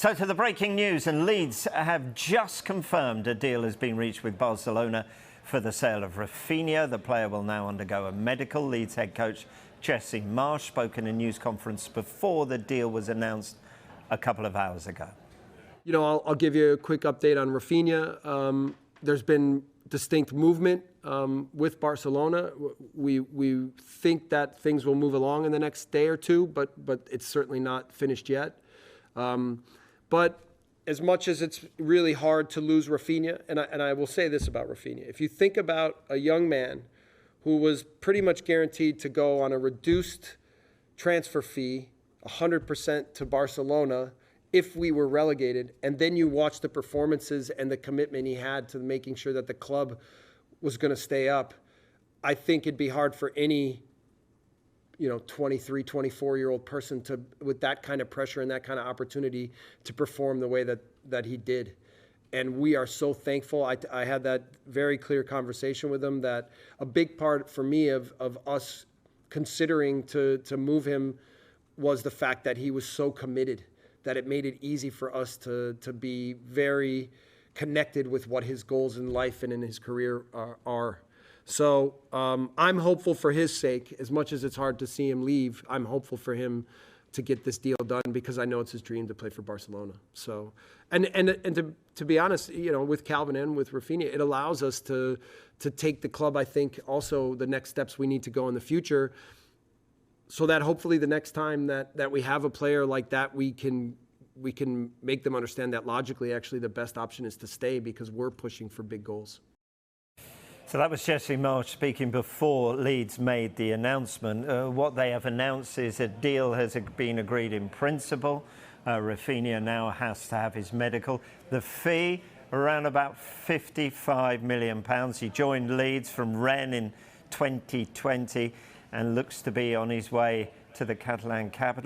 So to the breaking news, and Leeds have just confirmed a deal has been reached with Barcelona for the sale of Rafinha. The player will now undergo a medical. Leeds head coach Jesse Marsch spoke in a news conference before the deal was announced a couple of hours ago. You know, I'll give you a quick update on Rafinha. There's been distinct movement with Barcelona. We think that things will move along in the next day or two, but it's certainly not finished yet. But as much as it's really hard to lose Rafinha, and I will say this about Rafinha, if you think about a young man who was pretty much guaranteed to go on a reduced transfer fee, 100% to Barcelona, if we were relegated, and then you watch the performances and the commitment he had to making sure that the club was going to stay up, I think it'd be hard for any 23, 24-year-old person to, with that kind of pressure and that kind of opportunity, to perform the way that he did. And we are so thankful. I had that very clear conversation with him that a big part for me of us considering to move him was the fact that he was so committed, that it made it easy for us to be very connected with what his goals in life and in his career are. So I'm hopeful for his sake. As much as it's hard to see him leave, I'm hopeful for him to get this deal done, because I know it's his dream to play for Barcelona. So, and to be honest, with Calvin and with Rafinha, it allows us to take the club, I think, also the next steps we need to go in the future, so that hopefully the next time that we have a player like that, we can make them understand that logically, actually, the best option is to stay, because we're pushing for big goals. So that was Jesse Marsch speaking before Leeds made the announcement. What they have announced is a deal has been agreed in principle. Rafinha now has to have his medical. The fee, around about £55 million. He joined Leeds from Rennes in 2020 and looks to be on his way to the Catalan capital.